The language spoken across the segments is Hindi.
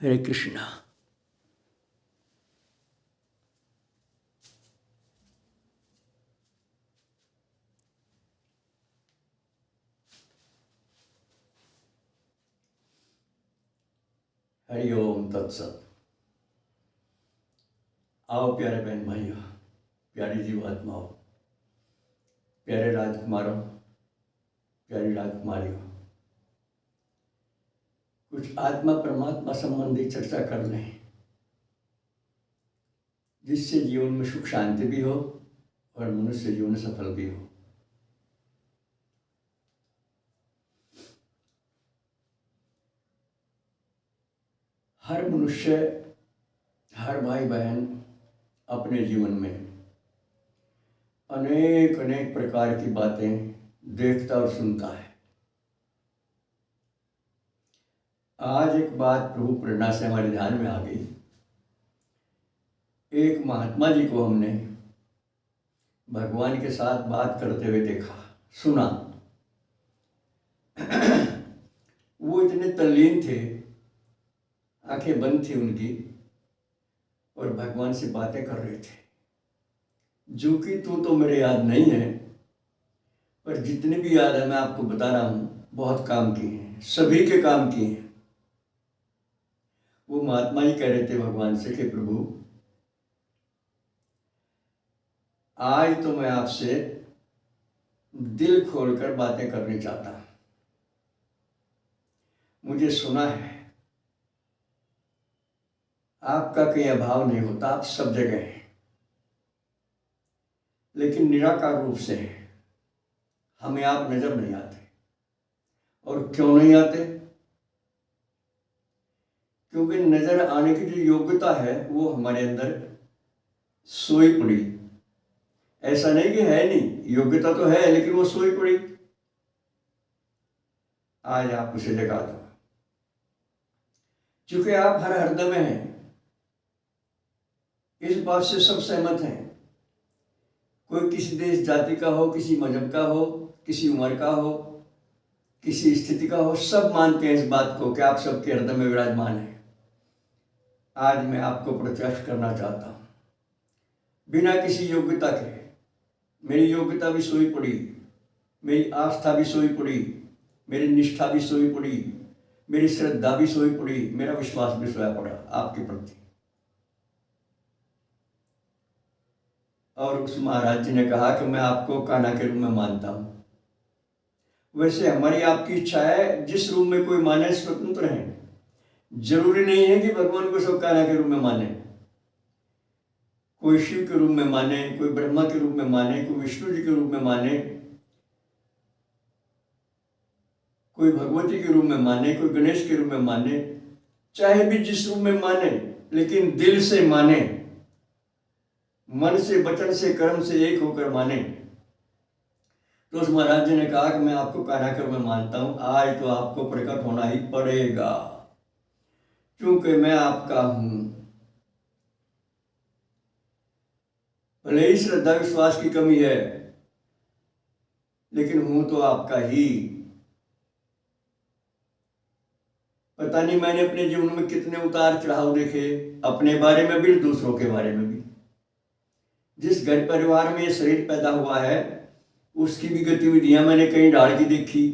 हरे कृष्णा। हरि ओम तत्सत। आओ प्यारे बहन भाइयों, प्यारी जीवात्माओं, प्यारे राजकुमारों, प्यारी राजकुमारियों, कुछ आत्मा परमात्मा संबंधी चर्चा कर लें, जिससे जीवन में सुख शांति भी हो और मनुष्य जीवन सफल भी हो। हर मनुष्य, हर भाई बहन अपने जीवन में अनेक अनेक प्रकार की बातें देखता और सुनता है। आज एक बात प्रभु प्रेरणा से हमारे ध्यान में आ गई। एक महात्मा जी को हमने भगवान के साथ बात करते हुए देखा, सुना। वो इतने तल्लीन थे, आंखें बंद थी उनकी, और भगवान से बातें कर रहे थे। जो कि तू तो मेरे याद नहीं है, पर जितने भी याद है मैं आपको बता रहा हूँ, बहुत काम किए हैं, सभी के काम किए हैं। वो महात्मा ही कह रहे थे भगवान से कि प्रभु, आज तो मैं आपसे दिल खोलकर बातें करनी चाहता हूँ। मुझे सुना है आपका कहीं अभाव नहीं होता, आप सब जगह हैं, लेकिन निराकार रूप से हैं। हमें आप नजर नहीं आते। और क्यों नहीं आते? क्योंकि नजर आने की जो योग्यता है वो हमारे अंदर सोई पड़ी। ऐसा नहीं कि है नहीं, योग्यता तो है, लेकिन वो सोई पड़ी। आज आप उसे जगा दो, क्योंकि आप हर हृदय में हैं। इस बात से सब सहमत हैं। कोई किसी देश जाति का हो, किसी मजहब का हो, किसी उम्र का हो, किसी स्थिति का हो, सब मानते हैं इस बात को कि आप सबके हृदय में विराजमान है। आज मैं आपको प्रत्यक्ष करना चाहता हूं, बिना किसी योग्यता के। मेरी योग्यता भी सोई पड़ी, मेरी आस्था भी सोई पड़ी, मेरी निष्ठा भी सोई पड़ी, मेरी श्रद्धा भी सोई पड़ी, मेरा विश्वास भी सोया पड़ा आपके प्रति। और उस महाराज जी ने कहा कि मैं आपको कान्हा के रूप में मानता हूं। वैसे हमारी आपकी इच्छा है, जिस रूप में कोई माने स्वतंत्र है। जरूरी नहीं है कि भगवान को सब कान्हा के रूप में माने। कोई शिव के रूप में माने, कोई ब्रह्मा के रूप में माने, कोई विष्णु जी के रूप में माने, कोई भगवती के रूप में माने, कोई गणेश के रूप में माने। चाहे भी जिस रूप में माने, लेकिन दिल से माने, मन से, वचन से, कर्म से एक होकर माने। तो उस महाराज जी ने कहा कि मैं आपको कान्हा के रूप में मानता हूं। आज तो आपको प्रकट होना ही पड़ेगा, क्योंकि मैं आपका हूं। भले ही श्रद्धा विश्वास की कमी है, लेकिन हूं तो आपका ही। पता नहीं मैंने अपने जीवन में कितने उतार चढ़ाव देखे, अपने बारे में भी, दूसरों के बारे में भी। जिस घर परिवार में ये शरीर पैदा हुआ है, उसकी भी गतिविधियां मैंने कहीं डाल की देखी।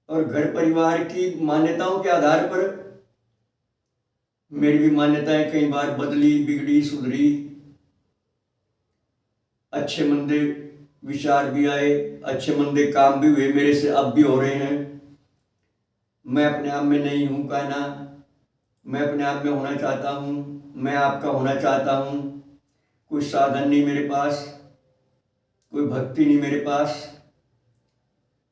और घर परिवार की मान्यताओं के आधार पर मेरी भी मान्यताएं कई बार बदली, बिगड़ी, सुधरी। अच्छे मंदे विचार भी आए, अच्छे मंदे काम भी हुए, मेरे से अब भी हो रहे हैं। मैं अपने आप में नहीं हूं कान्हा, मैं अपने आप में होना चाहता हूं, मैं आपका होना चाहता हूं। कोई साधन नहीं मेरे पास, कोई भक्ति नहीं मेरे पास।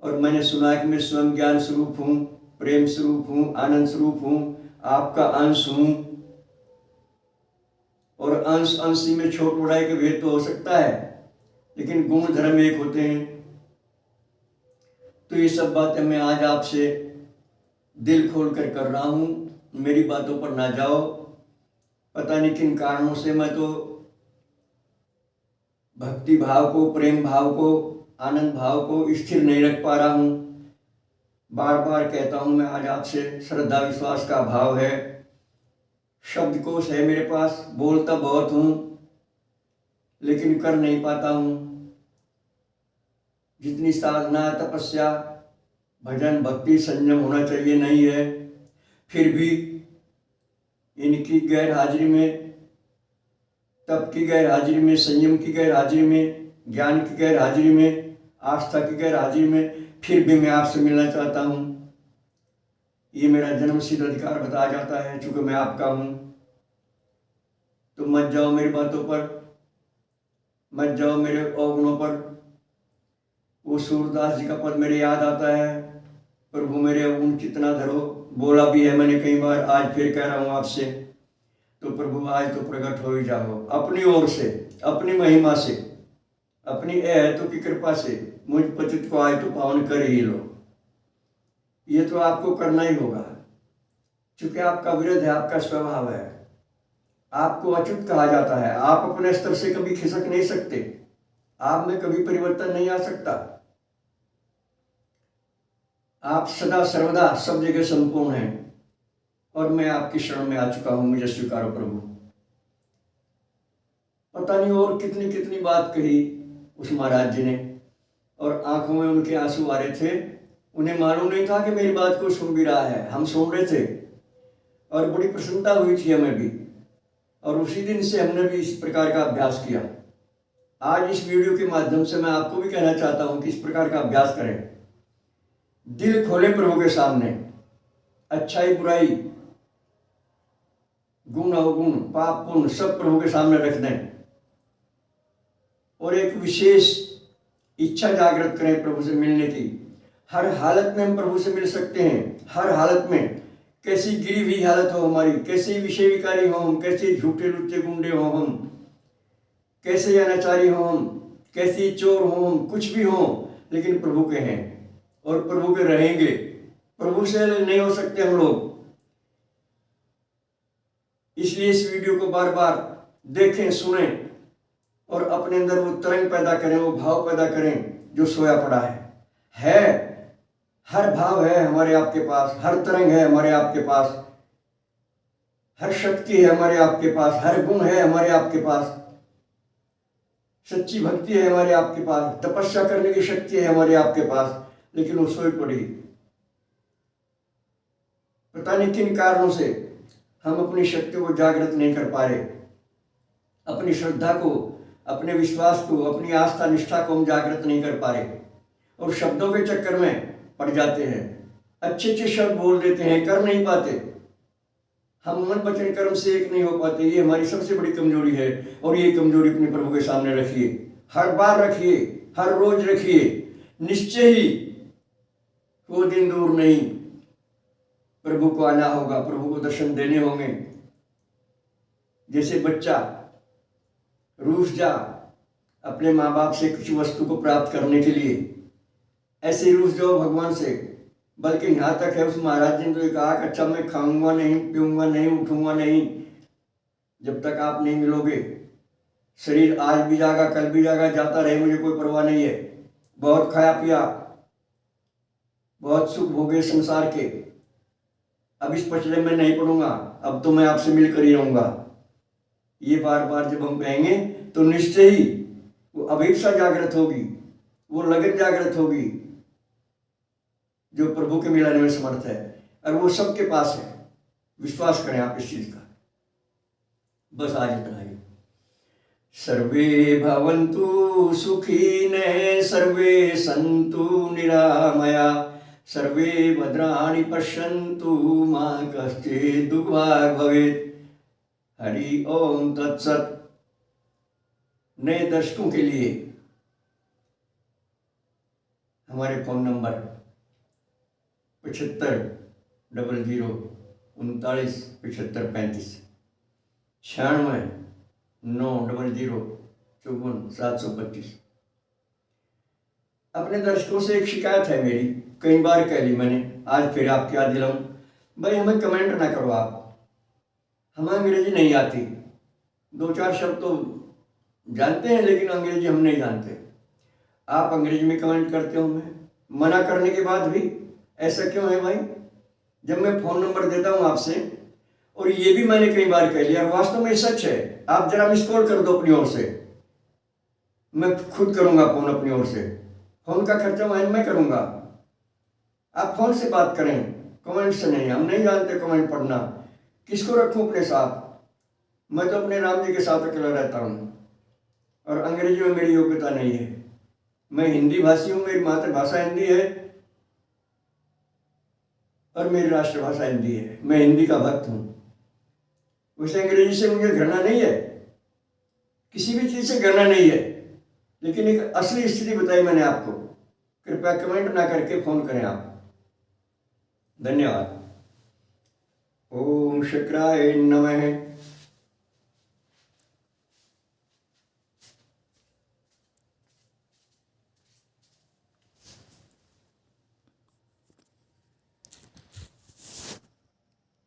और मैंने सुना कि मैं स्वयं ज्ञान स्वरूप हूं, प्रेम स्वरूप हूं, आनंद स्वरूप हूं, आपका अंश हूं। और अंश अंशी में छोट बड़ाई का भेद तो हो सकता है, लेकिन गुण धर्म एक होते हैं। तो ये सब बातें मैं आज आपसे दिल खोल कर रहा हूं। मेरी बातों पर ना जाओ। पता नहीं किन कारणों से मैं तो भक्ति भाव को, प्रेम भाव को, आनंद भाव को स्थिर नहीं रख पा रहा हूं। बार बार कहता हूँ मैं आज आपसे, श्रद्धा विश्वास का अभाव है, शब्दकोश है मेरे पास, बोलता बहुत हूँ लेकिन कर नहीं पाता हूँ। जितनी साधना, तपस्या, भजन, भक्ति, संयम होना चाहिए नहीं है, फिर भी इनकी गैर हाजिरी में, तप की गैर हाजिरी में, संयम की गैर हाजिरी में, ज्ञान की गैर हाजिरी में, आस्था की गैर हाजिरी में फिर भी मैं आपसे मिलना चाहता हूँ। ये मेरा जन्मसिद्ध अधिकार बताया जाता है, चूंकि मैं आपका हूँ। तो मत जाओ मेरी बातों पर, मत जाओ मेरे अवगुणों पर। वो सूरदास जी का पद मेरे याद आता है, प्रभु मेरे अवगुण कितना धरो। बोला भी है मैंने कई बार, आज फिर कह रहा हूँ आपसे। तो प्रभु आज तो प्रकट हो ही जाओ अपनी ओर से, अपनी महिमा से, अपनी अहतों की कृपा से मुझ पतित को आज तो पावन कर ही लो। ये तो आपको करना ही होगा, क्योंकि आपका विरोध है, आपका स्वभाव है। आपको अच्युत कहा जाता है। आप अपने स्तर से कभी खिसक नहीं सकते, आप में कभी परिवर्तन नहीं आ सकता। आप सदा सर्वदा सब जगह संपूर्ण हैं और मैं आपकी शरण में आ चुका हूं, मुझे स्वीकारो प्रभु। पता नहीं और कितनी कितनी बात कही उस महाराज जी ने, और आंखों में उनके आंसू आ रहे थे। उन्हें मालूम नहीं था कि मेरी बात को सुन भी रहा है। हम सुन रहे थे और बड़ी प्रसन्नता हुई थी हमें भी, और उसी दिन से हमने भी इस प्रकार का अभ्यास किया। आज इस वीडियो के माध्यम से मैं आपको भी कहना चाहता हूं कि इस प्रकार का अभ्यास करें। दिल खोले प्रभु के सामने, अच्छाई बुराई, गुण अवगुण, पाप पुण्य सब प्रभु के सामने रख दें, और एक विशेष इच्छा जागृत करें प्रभु से मिलने की। हर हालत में हम प्रभु से मिल सकते हैं, हर हालत में। कैसी गिरी हुई हालत हो हमारी, कैसी विषय विकारी हो हम, कैसे झूठे लुच्चे गुंडे हो हम, कैसे अनाचारी हो हम, कैसी चोर हो हम, कुछ भी हो, लेकिन प्रभु के हैं और प्रभु के रहेंगे। प्रभु से अलग नहीं हो सकते हम लोग। इसलिए इस वीडियो को बार बार देखें, सुनें और अपने अंदर वो तरंग पैदा करें, वो भाव पैदा करें जो सोया पड़ा है। हर भाव है हमारे आपके पास, हर तरंग है हमारे आपके पास, हर शक्ति है हमारे आपके पास, हर गुण है हमारे आपके पास, सच्ची भक्ति है हमारे आपके पास, तपस्या करने की शक्ति है हमारे आपके पास, लेकिन वो सोई पड़ी। पता नहीं किन कारणों से हम अपनी शक्ति को जागृत नहीं कर पा रहे, अपनी श्रद्धा को, अपने विश्वास को, अपनी आस्था निष्ठा को हम जागृत नहीं कर पा रहे, और शब्दों के चक्कर में पड़ जाते हैं। अच्छे अच्छे शब्द बोल देते हैं, कर नहीं पाते। हम मन वचन कर्म से एक नहीं हो पाते। ये हमारी सबसे बड़ी कमजोरी है, और ये कमजोरी अपने प्रभु के सामने रखिए, हर बार रखिए, हर रोज रखिए। निश्चय ही वो दिन दूर नहीं, प्रभु को आना होगा, प्रभु को दर्शन देने होंगे। जैसे बच्चा रूठ जा अपने माँ बाप से कुछ वस्तु को प्राप्त करने के लिए, ऐसे ही रूठ जाओ भगवान से। बल्कि यहाँ तक है, उस महाराज जी ने तो कहा कि अच्छा मैं खाऊंगा नहीं, पीऊंगा नहीं, उठूंगा नहीं जब तक आप नहीं मिलोगे। शरीर आज भी जागा, कल भी जागा, जाता रहे, मुझे कोई परवाह नहीं है। बहुत खाया पिया, बहुत सुख भोगे संसार के, अब इस पचड़े में नहीं पड़ूंगा, अब तो मैं आपसे मिलकर ही रहूंगा। ये बार बार जब हम कहेंगे तो निश्चय ही वो अभिप्सा जागृत होगी, वो लगन जागृत होगी जो प्रभु के मिलाने में समर्थ है, और वो सबके पास है। विश्वास करें आप इस चीज का। बस आज इतना ही। सर्वे भवन्तु सुखिनः, सर्वे सन्तु निरामया, सर्वे भद्राणि पश्यन्तु, मा कश्चित् दुःखभाग् भवेत्। हरि ओम तत्सत। नए दर्शकों के लिए हमारे फोन नंबर 75 00 39 75 35, 96 900 54 725। अपने दर्शकों से एक शिकायत है मेरी, कई बार कह ली मैंने, आज फिर आपके याद दिलाऊं। भाई हमें कमेंट ना करो आप, हमें अंग्रेजी नहीं आती, 2-4 शब्द तो जानते हैं लेकिन अंग्रेजी हम नहीं जानते। आप अंग्रेजी में कमेंट करते हो, मैं मना करने के बाद भी ऐसा क्यों है भाई? जब मैं फ़ोन नंबर देता हूँ आपसे, और ये भी मैंने कई बार कह लिया, वास्तव में सच है, आप जरा मिस कॉल कर दो अपनी ओर से, मैं खुद करूँगा फ़ोन अपनी ओर से, फ़ोन का खर्चा मैं करूँगा। आप फ़ोन से बात करें, कमेंट से नहीं। हम नहीं जानते कमेंट पढ़ना, किसको रखूँ अपने साथ? मैं तो अपने राम जी के साथ अकेला रहता हूँ, और अंग्रेजी में मेरी योग्यता नहीं है। मैं हिंदी भाषी हूँ, मेरी मातृभाषा हिंदी है और मेरी राष्ट्रभाषा हिंदी है। मैं हिंदी का भक्त हूँ। वैसे अंग्रेजी से मुझे घृणा नहीं है, किसी भी चीज़ से घृणा नहीं है, लेकिन एक असली स्थिति बताई मैंने आपको। कृपया कमेंट ना करके फ़ोन करें आप। धन्यवाद। ओम शुक्राय नमः।